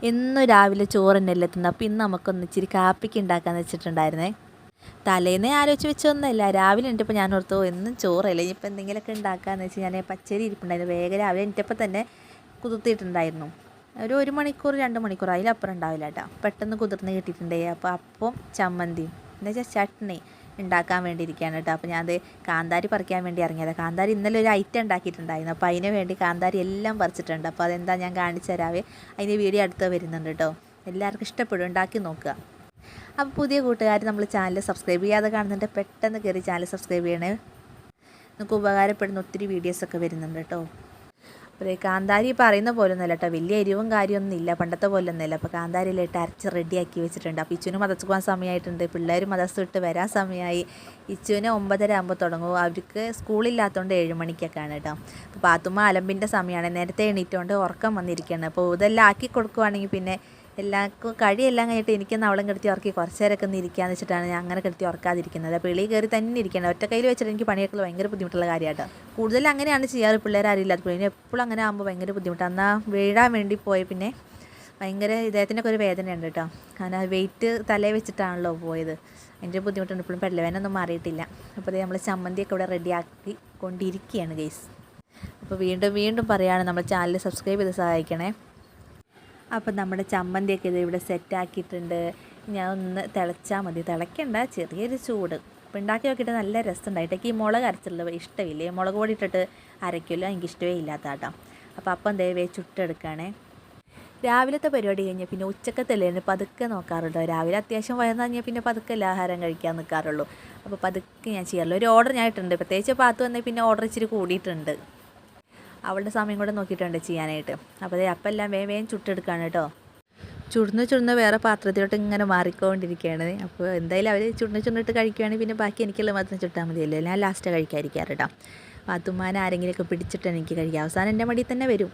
എന്നും രാവിലെ ചോറ് തന്നെയല്ലേ എത്തുന്നത്. അപ്പോൾ ഇന്ന് നമുക്കൊന്ന് ഇച്ചിരി കാപ്പിക്ക് ഉണ്ടാക്കാമെന്ന് വെച്ചിട്ടുണ്ടായിരുന്നേ. തലേന്നേ ആലോചിച്ച് വെച്ചൊന്നുമല്ല. രാവിലെ എണീറ്റപ്പോൾ ഞാൻ ഓർത്തു എന്നും ചോറല്ലേ, ഇനിയിപ്പോൾ എന്തെങ്കിലുമൊക്കെ ഉണ്ടാക്കാമെന്ന് വെച്ച് ഞാൻ പച്ചരി ഇരിപ്പുണ്ടായിരുന്നു. വേഗം രാവിലെ എണീറ്റപ്പോൾ തന്നെ കുതിർത്തിയിട്ടുണ്ടായിരുന്നു. ഒരു മണിക്കൂർ 2 മണിക്കൂർ അതിലപ്പുറം ഉണ്ടാവില്ല കേട്ടോ. പെട്ടെന്ന് കുതിർന്ന് കിട്ടിയിട്ടുണ്ടായി. അപ്പോൾ അപ്പം ചമ്മന്തിയും എന്താ വെച്ചാൽ ചട്നി ഉണ്ടാക്കാൻ വേണ്ടി ഇരിക്കുകയാണ് കേട്ടോ. അപ്പോൾ ഞാൻ അത് കാന്താരി പറിക്കാൻ വേണ്ടി ഇറങ്ങിയത്. കാന്താരി ഇന്നലെ ഒരു ഐറ്റം ഉണ്ടാക്കിയിട്ടുണ്ടായിരുന്നു. അപ്പോൾ അതിന് വേണ്ടി കാന്താരി എല്ലാം പറിച്ചിട്ടുണ്ട്. അപ്പോൾ അതെന്താ ഞാൻ കാണിച്ചു തരാവേ. അതിൻ്റെ വീഡിയോ അടുത്ത് വരുന്നുണ്ട് കേട്ടോ. എല്ലാവർക്കും ഇഷ്ടപ്പെടും, ഉണ്ടാക്കി നോക്കുക. അപ്പോൾ പുതിയ കൂട്ടുകാർ നമ്മൾ ചാനൽ സബ്സ്ക്രൈബ് ചെയ്യാതെ കാണുന്നുണ്ട്, പെട്ടെന്ന് കയറി ചാനൽ സബ്സ്ക്രൈബ് ചെയ്യണേ. നമുക്ക് ഉപകാരപ്പെടുന്ന ഒത്തിരി വീഡിയോസൊക്കെ വരുന്നുണ്ട് കേട്ടോ. അപ്പോൾ കാന്താരി പറയുന്ന പോലെ ഒന്നുമല്ല കേട്ടോ, വലിയ എരിവും കാര്യമൊന്നും ഇല്ല, പണ്ടത്തെ പോലെ ഒന്നുമില്ല. അപ്പോൾ കാന്താരിയിലിട്ട് അരച്ച് റെഡിയാക്കി വെച്ചിട്ടുണ്ട്. അപ്പോൾ ഇച്ചുവിന് മദർസ് പോകാൻ സമയമായിട്ടുണ്ട്, പിള്ളേർ മദർസ് വിട്ട് വരാൻ സമയമായി. ഇച്ചുവിന് 9:30 ആകുമ്പോൾ തുടങ്ങും. അവർക്ക് സ്കൂളില്ലാത്തതുകൊണ്ട് 7 മണിക്കൊക്കെയാണ് കേട്ടോ. അപ്പോൾ പാത്തുമ്മ അലമ്പിൻ്റെ സമയമാണ്, നേരത്തെ എണീറ്റുകൊണ്ട് ഉറക്കം വന്നിരിക്കുകയാണ്. അപ്പോൾ ഇതെല്ലാം ആക്കി കൊടുക്കുവാണെങ്കിൽ പിന്നെ എല്ലാവർക്കും കഴിയെല്ലാം കഴിഞ്ഞിട്ട് എനിക്കൊന്ന് അവളും കിടത്തി ഉറക്കി കുറച്ച് നേരമൊക്കെ ഒന്ന് ഇരിക്കാന്ന് വെച്ചിട്ടാണ് ഞാൻ അങ്ങനെ കിടത്തി ഉറക്കാതിരിക്കുന്നത്. അപ്പോൾ വെളിയിൽ കയറി തന്നെ ഇരിക്കണം. ഒറ്റ കയ്യിൽ വെച്ചിട്ട് എനിക്ക് പണിയൊക്കെ ഭയങ്കര ബുദ്ധിമുട്ടുള്ള കാര്യമാട്ടോ. കൂടുതൽ അങ്ങനെയാണ് ചെയ്യാറ്, പിള്ളേർ അറിയില്ലാത്ത പിന്നെ എപ്പോഴും അങ്ങനെ ആകുമ്പോൾ ഭയങ്കര ബുദ്ധിമുട്ടാണ്. എന്നാൽ വീഴാൻ വേണ്ടി പോയി പിന്നെ ഭയങ്കര ഇദ്ദേഹത്തിനൊക്കെ ഒരു വേദനയുണ്ട് കേട്ടോ. കാരണം വെയിറ്റ് തലയിൽ വെച്ചിട്ടാണല്ലോ പോയത്. അതിൻ്റെ ബുദ്ധിമുട്ടുണ്ട്. ഇപ്പോഴും പെടലവേനൊന്നും മാറിയിട്ടില്ല. അപ്പോൾ നമ്മൾ ചമ്മന്തിയൊക്കെ ഇവിടെ റെഡിയാക്കി കൊണ്ടിരിക്കുകയാണ് ഗൈസ്. അപ്പോൾ വീണ്ടും പറയുകയാണ്, നമ്മുടെ ചാനൽ സബ്സ്ക്രൈബ് ചെയ്ത് സഹായിക്കണേ. അപ്പം നമ്മുടെ ചമ്മന്തിയൊക്കെ ഇത് ഇവിടെ സെറ്റാക്കിയിട്ടുണ്ട്. ഞാൻ ഒന്ന് തിളച്ചാൽ മതി, തിളയ്ക്കണ്ട, ചെറിയൊരു ചൂട്. അപ്പോൾ ഉണ്ടാക്കി നോക്കിയിട്ട് നല്ല രസമുണ്ടായിട്ടേക്ക്. ഈ മുളക് അരച്ചുള്ളത് ഇഷ്ടമില്ലേ, മുളക് പൊടി ഇട്ടിട്ട് അരയ്ക്കില്ല, എനിക്കിഷ്ടമേ ഇല്ലാത്ത കേട്ടോ. അപ്പോൾ അപ്പം ദയവേ ചുട്ടെടുക്കുകയാണേ. രാവിലത്തെ പരിപാടി കഴിഞ്ഞാൽ പിന്നെ ഉച്ചക്കത്തല്ലേ പതുക്കെ നോക്കാറുണ്ടോ. രാവിലെ അത്യാവശ്യം വയർന്നു കഴിഞ്ഞാൽ പിന്നെ പതുക്കെ ആഹാരം കഴിക്കാൻ നിൽക്കാറുള്ളൂ. അപ്പോൾ പതുക്കെ ഞാൻ ചെയ്യാറുള്ളൂ. ഒരു ഓർഡർ ഞാൻ ഇട്ടുണ്ട്, പ്രത്യേകിച്ച് പാത്തു വന്നാൽ പിന്നെ ഓർഡർ ഇച്ചിരി കൂടിയിട്ടുണ്ട്. അവളുടെ സമയം കൂടെ നോക്കിയിട്ടുണ്ട് ചെയ്യാനായിട്ട്. അപ്പോൾ അപ്പം എല്ലാം വേഗം ചുട്ടെടുക്കുകയാണ് കേട്ടോ. ചുടുന്ന് വേറെ പാത്രത്തിലോട്ട് ഇങ്ങനെ മാറിക്കൊണ്ടിരിക്കുകയാണ്. അപ്പോൾ എന്തായാലും അവർ ചുണ്ടിട്ട് കഴിക്കുകയാണെങ്കിൽ പിന്നെ ബാക്കി എനിക്കുള്ള മാത്രം ചുട്ടാൽ മതിയല്ലോ. ഞാൻ ലാസ്റ്റ് കഴിക്കാതിരിക്കാറ് കേട്ടോ. പാത്തുമ്മാനെ ആരെങ്കിലുമൊക്കെ പിടിച്ചിട്ട് എനിക്ക് കഴിക്കാം. അവസാനം എൻ്റെ മടിയിൽ തന്നെ വരും.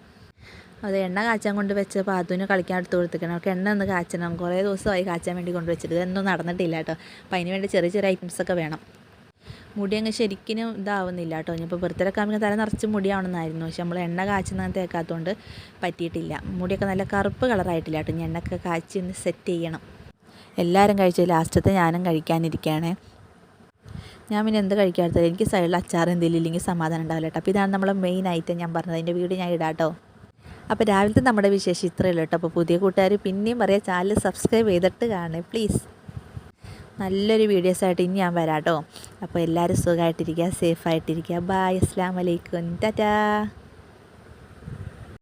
അത് എണ്ണ കാച്ചാൻ കൊണ്ട് വെച്ച് പാത്തുവിന് കളിക്കാൻ എടുത്ത് കൊടുത്തിക്കണം. അവർക്ക് എണ്ണ ഒന്ന് കാച്ചണം. കുറേ ദിവസമായി കാച്ചാൻ വേണ്ടി കൊണ്ടുവച്ചിട്ട് ഇതൊന്നും നടന്നിട്ടില്ല കേട്ടോ. അപ്പോൾ അതിന് വേണ്ടി ചെറിയ ഐറ്റംസൊക്കെ വേണം. മുടി അങ്ങ് ശരിക്കും ഇതാവുന്നില്ല കേട്ടോ. ഇനിയിപ്പോൾ ബർത്ത്ഡേക്ക് ആകുമ്പോൾ തല നിറച്ച് മുടിയാവണമെന്നായിരുന്നു. പക്ഷെ നമ്മൾ എണ്ണ കാച്ചുന്ന തേക്കാത്തതുകൊണ്ട് പറ്റിയിട്ടില്ല. മുടിയൊക്കെ നല്ല കറുപ്പ് കളറായിട്ടില്ല കേട്ടോ. ഇനി എണ്ണയൊക്കെ കാച്ചി ഒന്ന് സെറ്റ് ചെയ്യണം. എല്ലാവരും കഴിച്ചു, ലാസ്റ്റത്തെ ഞാനും കഴിക്കാനിരിക്കുകയാണേ. ഞാൻ പിന്നെ എന്ത് കഴിക്കാത്തത്, എനിക്ക് സൈഡിൽ അച്ചാർ എന്തെങ്കിലും ഇല്ലെങ്കിൽ സമാധാനം ഉണ്ടാവില്ല കേട്ടോ. അപ്പോൾ ഇതാണ് നമ്മളെ മെയിൻ ഐറ്റം ഞാൻ പറഞ്ഞത്. അതിൻ്റെ വീഡിയോ ഞാൻ ഇടാം കേട്ടോ. അപ്പോൾ രാവിലത്തെ നമ്മുടെ വിശേഷം ഇത്രയേ ഉള്ളൂ കേട്ടോ. അപ്പോൾ പുതിയ കൂട്ടുകാർ പിന്നെയും പറയാം, ചാനൽ സബ്സ്ക്രൈബ് ചെയ്തിട്ട് കാണേ പ്ലീസ്. നല്ലൊരു വീഡിയോസായിട്ട് ഇനി ഞാൻ വരാം കേട്ടോ. അപ്പോൾ എല്ലാവരും സുഖമായിട്ടിരിക്കുക, സേഫായിട്ടിരിക്കുക. ബായ്, അസ്സലാമു അലൈക്കും, ടാറ്റാ.